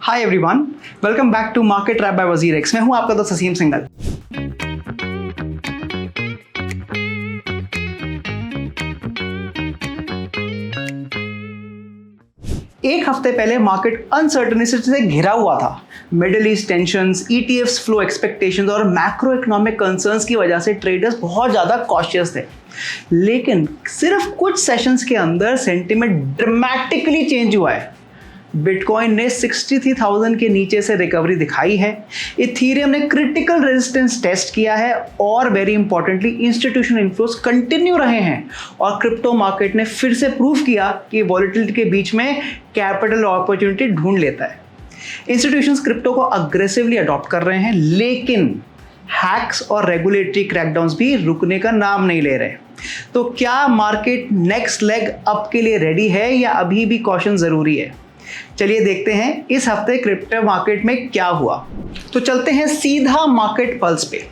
Hi everyone, welcome back to market wrap by WazirX. मैं हूं आपका दोस्त असीम सिंघल। एक हफ्ते पहले मार्केट अनसर्टेनिटी से घिरा हुआ था। Middle east tensions, ETFs flow expectations और मैक्रो इकोनॉमिक कंसर्न्स की वजह से ट्रेडर्स बहुत ज़्यादा कॉशियस थे। लेकिन सिर्फ कुछ सेशंस के अंदर सेंटिमेंट ड्रामेटिकली चेंज हुआ है। बिटकॉइन ने 63,000 के नीचे से रिकवरी दिखाई है, इथीरियम ने क्रिटिकल रेजिस्टेंस टेस्ट किया है और वेरी इंपॉर्टेंटली इंस्टीट्यूशनल इन्फ्लोस कंटिन्यू रहे हैं और क्रिप्टो मार्केट ने फिर से प्रूव किया कि वॉलेटिलिटी के बीच में कैपिटल अपॉर्चुनिटी ढूंढ लेता है। इंस्टीट्यूशंस क्रिप्टो को अग्रेसिवली अडॉप्ट कर रहे हैं, लेकिन हैक्स और रेगुलेटरी क्रैकडाउन्स भी रुकने का नाम नहीं ले रहे। तो क्या मार्केट नेक्स्ट लेग अप के लिए रेडी है या अभी भी कॉशन जरूरी है? चलिए देखते हैं इस हफ्ते क्रिप्टो मार्केट में क्या हुआ। तो चलते हैं सीधा मार्केट पल्स पे,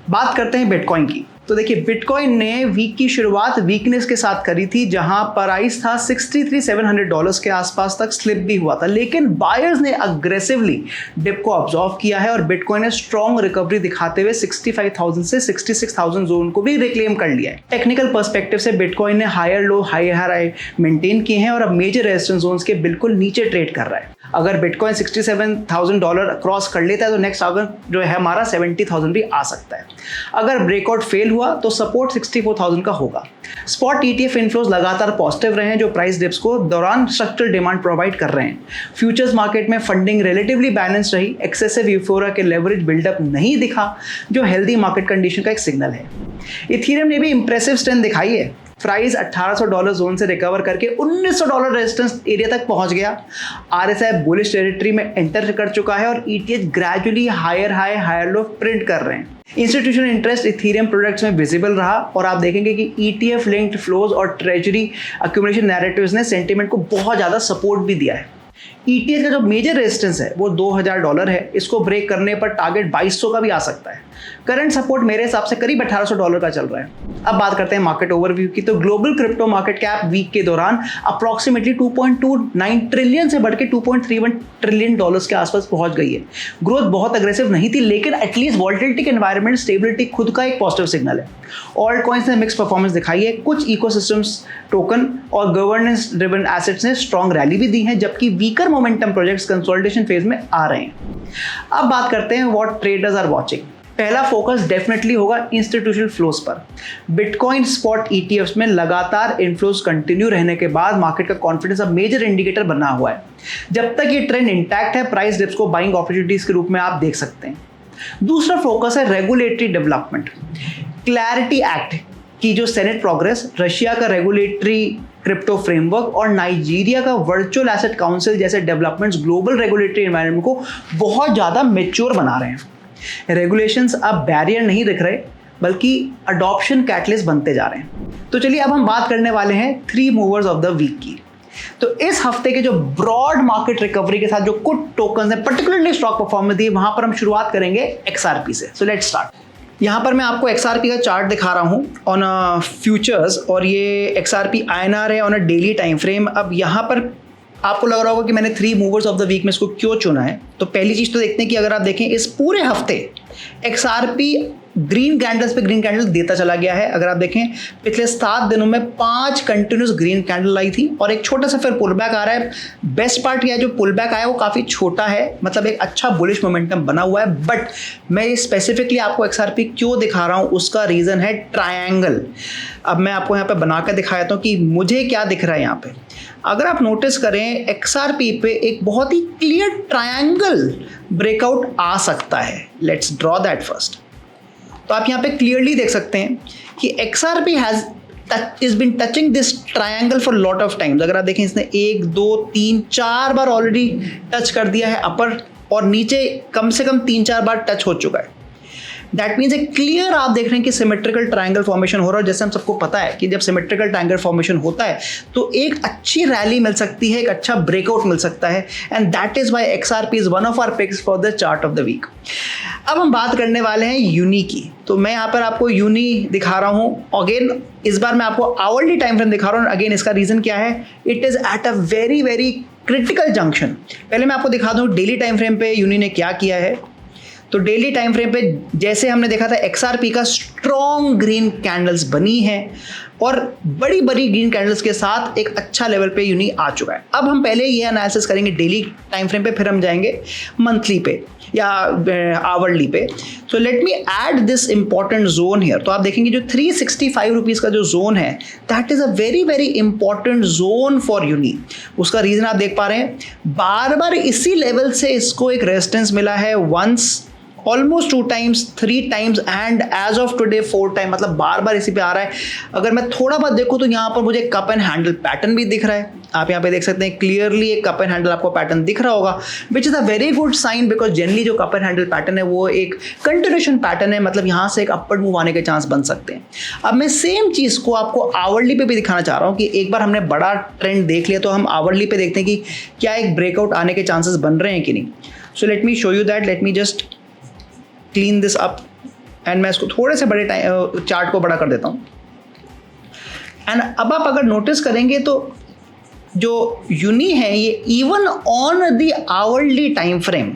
बात करते हैं बिटकॉइन की। तो देखिए, बिटकॉइन ने वीक की शुरुआत वीकनेस के साथ करी थी, जहां प्राइस था $63,700 के आसपास तक स्लिप भी हुआ था, लेकिन बायर्स ने अग्रेसिवली डिप को ऑब्जर्व किया है और बिटकॉइन ने स्ट्रॉन्ग रिकवरी दिखाते हुए 65,000 से 66,000 जोन को भी रिक्लेम कर लिया है। टेक्निकल पर्सपेक्टिव से बिटकॉइन ने higher low higher high maintain किए हैं और अब मेजर रेजिस्टेंस जोन्स के बिल्कुल नीचे ट्रेड कर रहा है। अगर बिटकॉइन $67,000 क्रॉस कर लेता है तो नेक्स्ट अगर जो है हमारा 70,000 भी आ सकता है। अगर ब्रेकआउट फेल हुआ तो सपोर्ट 64,000 का होगा। स्पॉट ईटीएफ इनफ्लोज लगातार पॉजिटिव रहे हैं, जो प्राइस डिप्स को दौरान स्ट्रक्चरल डिमांड प्रोवाइड कर रहे हैं। फ्यूचर्स मार्केट में फंडिंग रिलेटिवली बैलेंस रही, एक्सेसिव यूफोरिया के लेवरेज बिल्डअप नहीं दिखा, जो हेल्दी मार्केट कंडीशन का एक सिग्नल है। इथीरियम ने भी इंप्रेसिव स्ट्रेंथ दिखाई है। प्राइस $1,800 जोन से रिकवर करके $1,900 रेजिस्टेंस एरिया तक पहुंच गया। आरएसआई बुलिश टेरिटरी में एंटर कर चुका है और ETH gradually higher high higher low print कर रहे हैं। इंस्टीट्यूशनल इंटरेस्ट इथीरियम प्रोडक्ट्स में विजिबल रहा और आप देखेंगे कि ईटीएफ लिंक्ड फ्लोज और ट्रेजरी एक्यूमुलेशन नैरेटिव्स ने सेंटिमेंट को बहुत ज़्यादा सपोर्ट भी दिया है। ईटीएच का जो मेजर रेजिस्टेंस है वो $2,000 है। इसको ब्रेक करने पर टारगेट 2,200 का भी आ सकता है। करंट सपोर्ट मेरे हिसाब से करीब $1,800 का चल रहा है। अब बात करते हैं मार्केट ओवरव्यू की। तो global crypto market cap week के दौरान अप्रॉक्सीमेटली 2.29 ट्रिलियन से बढ़ के $2.31 ट्रिलियन के आसपास पहुंच गई है। ग्रोथ बहुत अग्रेसिव नहीं थी, लेकिन एटलीस्ट वॉलेटिलिटी के एनवायरनमेंट स्टेबिलिटी खुद का एक पॉजिटिव सिग्नल है। ऑल्ट कॉइन्स ने मिक्स परफॉर्मेंस दिखाई है। कुछ इकोसिस्टम्स, टोकन और गवर्नेंस ड्रिवन एसेट्स ने स्ट्रॉन्ग रैली भी दी है, जबकि weaker momentum projects consolidation phase में आ रहे हैं। अब बात करते हैं व्हाट ट्रेडर्स आर वाचिंग। पहला फोकस डेफिनेटली होगा इंस्टीट्यूशनल फ्लोस पर। बिटकॉइन स्पॉट ईटीएफ्स में लगातार इनफ्लोस कंटिन्यू रहने के बाद मार्केट का कॉन्फिडेंस अब मेजर इंडिकेटर बना हुआ है। जब तक ये ट्रेंड इंटैक्ट है, प्राइस डिप्स को बाइंग अपॉर्चुनिटीज के रूप में आप देख सकते हैं। दूसरा फोकस है रेगुलेटरी डेवलपमेंट। क्लैरिटी एक्ट की जो सेनेट प्रोग्रेस, रशिया का रेगुलेटरी क्रिप्टो फ्रेमवर्क और नाइजीरिया का वर्चुअल एसेट काउंसिल जैसे डेवलपमेंट्स ग्लोबल रेगुलेटरी एनवायरनमेंट को बहुत ज़्यादा मैच्योर बना रहे हैं। रेगुलेशंस अब बैरियर नहीं दिख रहे, बल्कि अडॉप्शन कैटलिस्ट बनते जा रहे हैं। तो चलिए अब हम बात करने वाले हैं 3 मूवर्स ऑफ द वीक की। तो इस हफ्ते के जो ब्रॉड मार्केट रिकवरी के साथ जो कुछ टोकन्स ने पर्टिकुलरली स्टॉक परफॉर्मेंस दी, वहां पर हम शुरुआत करेंगे XRP से। So let's start. यहाँ पर मैं आपको XRP का चार्ट दिखा रहा हूँ ऑन फ्यूचर्स, और ये XRP INR है on a daily time frame. अब यहाँ पर आपको लग रहा होगा कि मैंने 3 मूवर्स ऑफ द वीक में इसको क्यों चुना है। तो पहली चीज़ तो देखते हैं कि अगर आप देखें इस पूरे हफ्ते XRP ग्रीन कैंडल्स पे ग्रीन कैंडल देता चला गया है। अगर आप देखें पिछले 7 दिनों में 5 कंटिन्यूस ग्रीन कैंडल आई थी और एक छोटा सा फिर पुल बैक आ रहा है। बेस्ट पार्ट यह है, जो पुल बैक आया वो काफ़ी छोटा है, मतलब एक अच्छा बुलिश मोमेंटम बना हुआ है। बट मैं स्पेसिफिकली आपको XRP क्यों दिखा रहा हूँ, उसका रीज़न है ट्रायंगल। अब मैं आपको यहाँ पे बनाकर दिखाया था कि मुझे क्या दिख रहा है यहाँ पे। अगर आप नोटिस करें, XRP पे एक बहुत ही क्लियर ट्रायंगल ब्रेकआउट आ सकता है। Let's draw that first. तो आप यहाँ पे क्लियरली देख सकते हैं कि XRP has been touching this triangle for lot of times। अगर आप देखें, इसने 1 2 3 4 बार ऑलरेडी टच कर दिया है अपर, और नीचे कम से कम 3-4 बार टच हो चुका है। दैट मीन्स एक क्लियर आप देख रहे हैं कि सिमेट्रिकल ट्रायंगल फॉर्मेशन हो रहा है। जैसे हम सबको पता है कि जब सिमेट्रिकल ट्रायंगल फॉर्मेशन होता है तो एक अच्छी रैली मिल सकती है, एक अच्छा ब्रेकआउट मिल सकता है, and that is why XRP is one of our picks for the chart of the week. अब हम बात करने वाले हैं यूनी की। तो मैं यहाँ पर आपको यूनी दिखा रहा हूँ। अगेन इस बार मैं आपको आवरली टाइम फ्रेम दिखा रहा हूँ। अगेन इसका रीजन क्या है, it is at a very very critical junction. पहले मैं आपको दिखा दूं डेली टाइम फ्रेम पे यूनी ने क्या किया है। तो डेली टाइम फ्रेम पे जैसे हमने देखा था XRP का स्ट्रॉन्ग ग्रीन कैंडल्स बनी है और बड़ी बड़ी ग्रीन कैंडल्स के साथ एक अच्छा लेवल पे यूनी आ चुका है। अब हम पहले ये एनालिसिस करेंगे डेली टाइम फ्रेम पे, फिर हम जाएंगे मंथली पे या आवरली पे। So let me add this important zone here. तो आप देखेंगे जो 365 रुपीज का जो जोन है, that is a very very important zone for UNI. उसका रीजन आप देख पा रहे हैं, बार बार इसी लेवल से इसको एक रेजिस्टेंस मिला है, once, almost 2 times, 3 times and as of today 4 time, मतलब बार बार इसी पे आ रहा है। अगर मैं थोड़ा बहुत देखूं तो यहाँ पर मुझे कप एंड हैंडल पैटर्न भी दिख रहा है। आप यहाँ पे देख सकते हैं क्लियरली एक कप एंड हैंडल आपको पैटर्न दिख रहा होगा, which is a very good sign, because generally जो कप एंड हैंडल पैटर्न है वो एक कंटिन्यूएशन पैटर्न है, मतलब यहाँ से एक अपवर्ड मूव आने के चांस बन सकते हैं। अब मैं सेम चीज़ को आपको आवरली पे भी दिखाना चाह रहा हूँ कि एक बार हमने बड़ा ट्रेंड देख लिया तो हम आवरली पे देखते हैं कि क्या एक ब्रेकआउट आने के चांसेस बन रहे हैं कि नहीं। So let me show you that. Late me just clean this up and मैं इसको थोड़े से बड़े चार्ट को बड़ा कर देता हूँ। एंड अब आप अगर नोटिस करेंगे तो जो यूनी है ये even on the hourly time frame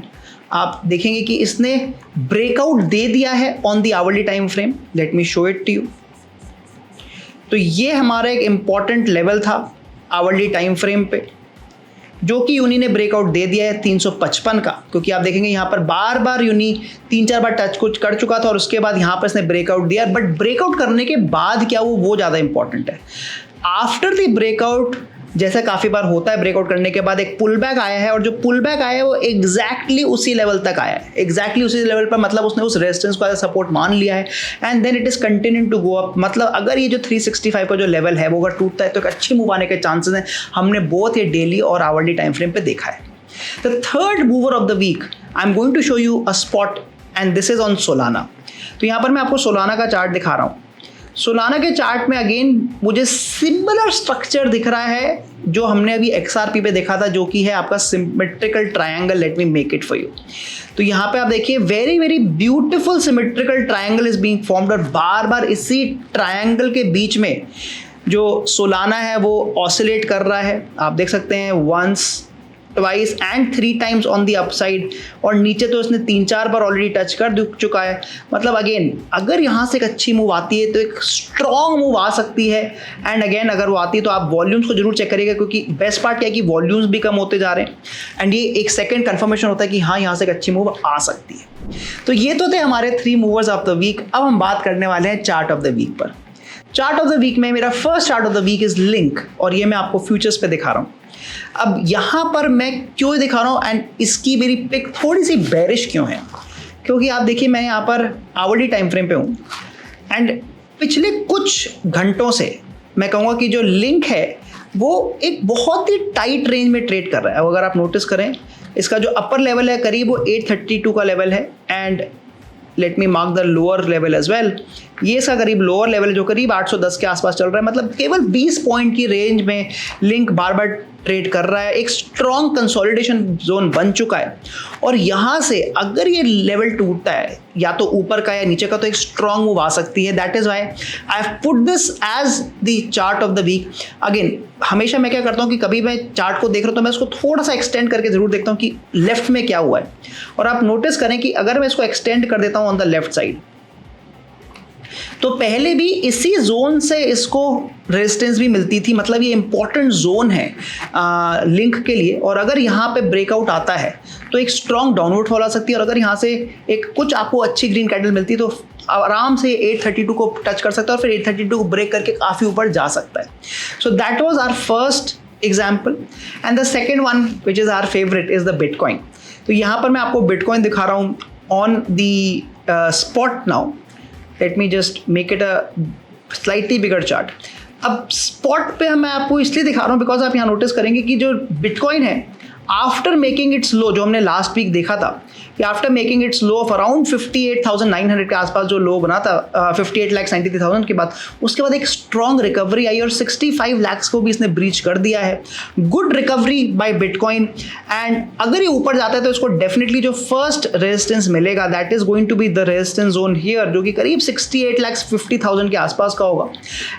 आप देखेंगे कि इसने ब्रेकआउट दे दिया है on the hourly time frame. Let me show it to you. तो ये हमारा एक इंपॉर्टेंट लेवल था आवरली टाइम फ्रेम पे, जो कि यूनी ने ब्रेकआउट दे दिया है 355 का, क्योंकि आप देखेंगे यहाँ पर बार बार यूनी 3-4 बार टच कुछ कर चुका था और उसके बाद यहाँ पर इसने ब्रेकआउट दिया। बट ब्रेकआउट करने के बाद क्या वो ज़्यादा इंपॉर्टेंट है। आफ्टर द ब्रेकआउट, जैसा काफ़ी बार होता है, ब्रेकआउट करने के बाद एक पुल बैक आया है और जो पुल बैक आया है वो एग्जैक्टली उसी लेवल तक आया है, एग्जैक्टली उसी लेवल पर, मतलब उसने उस रेजिस्टेंस को सपोर्ट मान लिया है and then it is continuing to go up. मतलब अगर ये जो 365 का जो लेवल है वो अगर टूटता है तो एक अच्छी मूव आने के चांसेस हैं। हमने बहुत ये डेली और आवरली टाइम फ्रेम पे देखा है। The third mover of the week I am going to show you a spot and this is on Solana. तो यहाँ पर मैं आपको सोलाना का चार्ट दिखा रहा हूँ। सोलाना के चार्ट में अगेन मुझे सिमिलर स्ट्रक्चर दिख रहा है जो हमने अभी XRP पे देखा था, जो कि है आपका symmetrical triangle. Let me make it for you. तो यहाँ पे आप देखिए very very beautiful symmetrical triangle is being formed और बार बार इसी ट्रायंगल के बीच में जो सोलाना है वो ऑसिलेट कर रहा है। आप देख सकते हैं once, twice and 3 times on the upside, और नीचे तो इसने 3-4 बार ऑलरेडी टच कर चुका है। मतलब अगेन अगर यहाँ से एक अच्छी मूव आती है तो एक स्ट्रॉन्ग मूव आ सकती है। एंड अगेन अगर वो आती है तो आप वॉल्यूम्स को जरूर चेक करिएगा, क्योंकि बेस्ट पार्ट क्या है कि वॉल्यूम्स भी कम होते जा रहे हैं एंड ये एक सेकेंड कन्फर्मेशन होता है कि हाँ यहाँ से एक अच्छी मूव आ सकती है। तो ये तो थे हमारे 3 मूवर्स ऑफ द वीक। अब हम बात करने वाले हैं चार्ट ऑफ द वीक पर। चार्ट ऑफ द वीक में मेरा first chart of the week is LINK, और ये मैं आपको फ्यूचर्स पे दिखा रहा हूँ। अब यहाँ पर मैं क्यों दिखा रहा हूँ एंड इसकी मेरी पिक थोड़ी सी बेरिश क्यों है, क्योंकि आप देखिए मैं यहाँ पर आवरली टाइम फ्रेम पे हूँ एंड पिछले कुछ घंटों से मैं कहूँगा कि जो लिंक है वो एक बहुत ही टाइट रेंज में ट्रेड कर रहा है। अब अगर आप नोटिस करें इसका जो अपर लेवल है करीब वो 832 का लेवल है and let me mark the lower level as well. ये इसका करीब लोअर लेवल जो करीब 810 के आसपास चल रहा है। मतलब केवल 20 पॉइंट की रेंज में लिंक बार बार ट्रेड कर रहा है। एक स्ट्रॉन्ग कंसोलिडेशन जोन बन चुका है और यहाँ से अगर ये लेवल टूटता है या तो ऊपर का या नीचे का तो एक स्ट्रॉन्ग मूव आ सकती है। That is why I have put this as the chart of the week. Again हमेशा मैं क्या करता हूँ कि कभी मैं चार्ट को देख रहा हूँ तो मैं इसको थोड़ा सा एक्सटेंड करके जरूर देखता हूँ कि लेफ्ट में क्या हुआ है। और आप नोटिस करें कि अगर मैं इसको एक्सटेंड कर देता हूँ ऑन द लेफ्ट साइड तो पहले भी इसी जोन से इसको रेजिस्टेंस भी मिलती थी। मतलब ये इंपॉर्टेंट जोन है लिंक के लिए। और अगर यहाँ पे ब्रेकआउट आता है तो एक स्ट्रॉन्ग डाउनवर्ड फॉल आ सकती है और अगर यहाँ से एक कुछ आपको अच्छी ग्रीन कैंडल मिलती है तो आराम से 832 को टच कर सकता है और फिर 832 को ब्रेक करके काफ़ी ऊपर जा सकता है। So that was our first example and the second one which is our favourite is the bitcoin. तो यहाँ पर मैं आपको बिटकॉइन दिखा रहा हूँ on the spot now. Let me just make it a slightly bigger chart. अब spot पे मैं आपको इसलिए दिखा रहा हूँ बिकॉज आप यहाँ नोटिस करेंगे कि जो बिटकॉइन है आफ्टर मेकिंग इट्स लो, जो हमने लास्ट वीक देखा था कि after making it's low of around 58,900 के आसपास जो लो बना था 58,93,000 के बाद, उसके बाद एक स्ट्रॉन्ग रिकवरी आई और 65 लाख को भी इसने ब्रीच कर दिया है। Good recovery by bitcoin, and अगर ये ऊपर जाता है तो इसको डेफिनेटली जो फर्स्ट रेजिस्टेंस मिलेगा that is going to be the resistance zone here, जो कि करीब 68,50,000 के आसपास का होगा।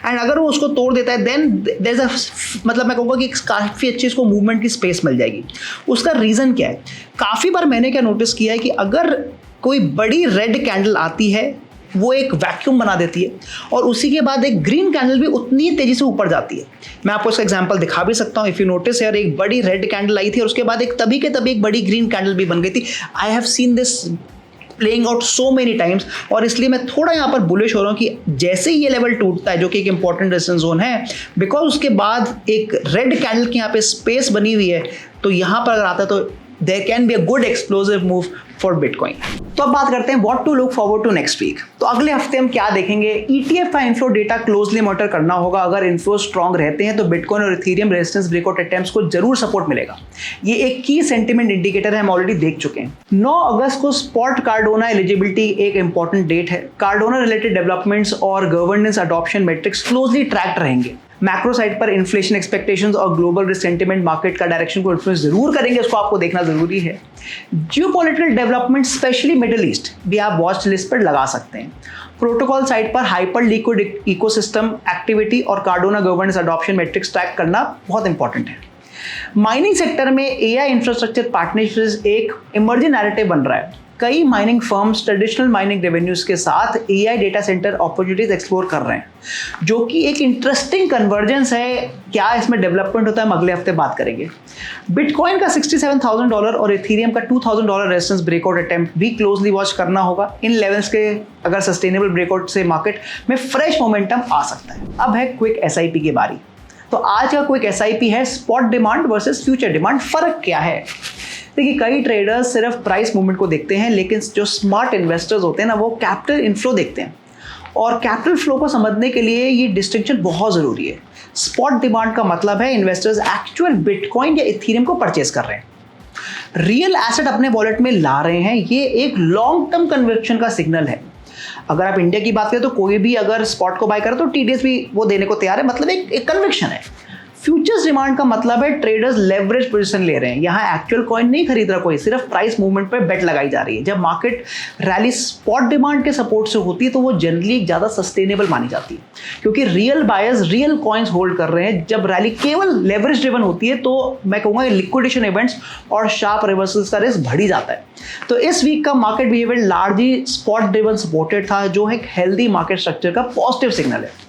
एंड अगर वो उसको तोड़ देता है देन देयर इज अ, मतलब मैं कहूँगा कि काफ़ी अच्छी इसको मूवमेंट की स्पेस मिल जाएगी। उसका रीज़न क्या है? काफ़ी बार मैंने क्या नोटिस किया है कि अगर कोई बड़ी रेड कैंडल आती है वो एक वैक्यूम बना देती है और उसी के बाद एक ग्रीन कैंडल भी उतनी तेजी से ऊपर जाती है। मैं आपको इसका एग्जांपल दिखा भी सकता हूं। इफ यू नोटिस यार, एक बड़ी रेड कैंडल आई थी और उसके बाद एक तभी के तभी एक बड़ी ग्रीन कैंडल भी बन गई थी। I have seen this playing out so many times, और इसलिए मैं थोड़ा यहाँ पर बुलिश हो रहा हूँ कि जैसे ही ये लेवल टूटता है जो कि एक इंपॉर्टेंट रेजिस्टेंस जोन है, बिकॉज उसके बाद एक रेड कैंडल की यहाँ पे स्पेस बनी हुई है, तो यहाँ पर अगर आता है तो there can be a good explosive move for bitcoin. तो अब बात करते हैं what to look forward to next week. तो अगले हफ्ते हम क्या देखेंगे? ETF का इन्फ्लो डेटा क्लोजली मॉनिटर करना होगा। अगर इन्फ्लो स्ट्रॉन्ग रहते हैं तो बिटकॉइन और इथेरियम रेजिस्टेंस ब्रेकआउट अटेम्प्ट्स को जरूर सपोर्ट मिलेगा। ये एक की सेंटिमेंट इंडिकेटर है, हम ऑलरेडी देख चुके हैं। 9 अगस्त को स्पॉट कार्डोना एलिजिबिलिटी एक इंपॉर्टेंट डेट है। कार्डोना रिलेटेड डेवलपमेंट्स और governance adoption matrix closely tracked रहेंगे। मैक्रो साइड पर इन्फ्लेशन एक्सपेक्टेशंस और ग्लोबल रिस्क सेंटिमेंट मार्केट का डायरेक्शन को इन्फ्लुएंस जरूर करेंगे, उसको आपको देखना जरूरी है। Geopolitical development specially middle east भी आप वॉच लिस्ट पर लगा सकते हैं। प्रोटोकॉल साइड पर हाइपर लिक्विड इकोसिस्टम एक्टिविटी और Cardona governance adoption matrix track करना बहुत इंपॉर्टेंट है। माइनिंग सेक्टर में AI इंफ्रास्ट्रक्चर पार्टनरशिप एक इमर्जिंग नैरेटिव बन रहा है। कई mining firms traditional mining revenues के साथ AI data centre opportunities explore कर रहे हैं, जो कि एक इंटरेस्टिंग कन्वर्जेंस है। क्या इसमें डेवलपमेंट होता है हम अगले हफ्ते बात करेंगे। बिटकॉइन का $67,000 और इथेरियम का $2,000 रेजिस्टेंस ब्रेकआउट अटेम्प्ट भी क्लोजली वॉच करना होगा। इन लेवल्स के अगर सस्टेनेबल ब्रेकआउट से मार्केट में फ्रेश मोमेंटम आ सकता है। अब है क्विक SIP की बारी। तो आज का क्विक SIP है spot demand versus future demand. फर्क क्या है? देखिए, कई ट्रेडर्स सिर्फ प्राइस मूवमेंट को देखते हैं, लेकिन जो स्मार्ट इन्वेस्टर्स होते हैं ना, वो कैपिटल इनफ्लो देखते हैं। और कैपिटल फ्लो को समझने के लिए ये डिस्टिंक्शन बहुत ज़रूरी है। स्पॉट डिमांड का मतलब है इन्वेस्टर्स एक्चुअल बिटकॉइन या इथेरियम को परचेज कर रहे हैं, रियल एसेट अपने वॉलेट में ला रहे हैं। ये एक लॉन्ग टर्म कन्विक्शन का सिग्नल है। अगर आप इंडिया की बात करें तो कोई भी अगर स्पॉट को बाय करे तो TDS भी वो देने को तैयार है, मतलब एक कन्विक्शन है। फ्यूचर्स डिमांड का मतलब है ट्रेडर्स लेवरेज पोजीशन ले रहे हैं। यहाँ एक्चुअल कॉइन नहीं खरीद रहा कोई, सिर्फ प्राइस मूवमेंट पे बेट लगाई जा रही है। जब मार्केट रैली स्पॉट डिमांड के सपोर्ट से होती है तो वो जनरली ज़्यादा सस्टेनेबल मानी जाती है, क्योंकि real buyers real coins hold कर रहे हैं। जब रैली केवल लेवरेज ड्रिवन होती है तो मैं कहूँगा लिक्विडेशन इवेंट्स और शार्प रिवर्सल्स का रिस्क बढ़ ही जाता है। तो इस वीक का market behaviour largely spot driven supported था, जो एक हेल्दी मार्केट स्ट्रक्चर का पॉजिटिव सिग्नल है।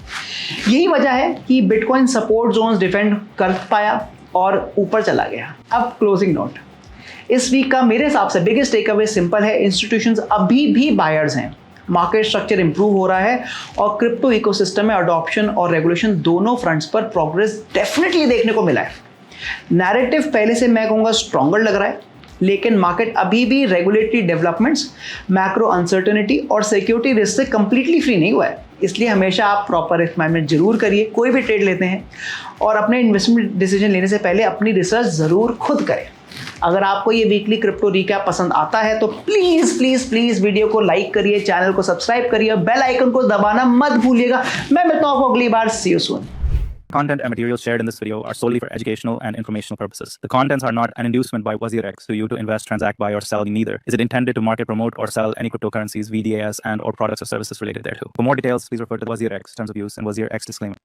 यही वजह है कि बिटकॉइन सपोर्ट जोन्स डिफेंड कर पाया और ऊपर चला गया। अब क्लोजिंग नोट, इस वीक का मेरे हिसाब से बिगेस्ट टेकअवे सिंपल है। इंस्टीट्यूशंस अभी भी बायर्स हैं, मार्केट स्ट्रक्चर इंप्रूव हो रहा है और क्रिप्टो इकोसिस्टम में अडॉप्शन और रेगुलेशन दोनों फ्रंट्स पर प्रोग्रेस डेफिनेटली देखने को मिला है। नैरेटिव पहले से मैं कहूँगा स्ट्रॉन्गर लग रहा है, लेकिन मार्केट अभी भी रेगुलेटरी डेवलपमेंट्स, मैक्रो अनसर्टेनिटी और सिक्योरिटी रिस्क से कंप्लीटली फ्री नहीं हुआ है। इसलिए हमेशा आप प्रॉपर रिस्क मैनेजमेंट जरूर करिए कोई भी ट्रेड लेते हैं, और अपने इन्वेस्टमेंट डिसीजन लेने से पहले अपनी रिसर्च ज़रूर खुद करें। अगर आपको ये वीकली क्रिप्टो रिकैप पसंद आता है तो प्लीज़ प्लीज़ प्लीज़ वीडियो को लाइक करिए, चैनल को सब्सक्राइब करिए और बेल आइकन को दबाना मत भूलिएगा। मैं मिलता हूँ आपको अगली बार। See you soon. Content and materials shared in this video are solely for educational and informational purposes. The contents are not an inducement by WazirX to you to invest, transact, buy, or sell. Neither is it intended to market, promote, or sell any cryptocurrencies, VDAs, and/or products or services related thereto. For more details, please refer to the WazirX terms of use and WazirX disclaimer.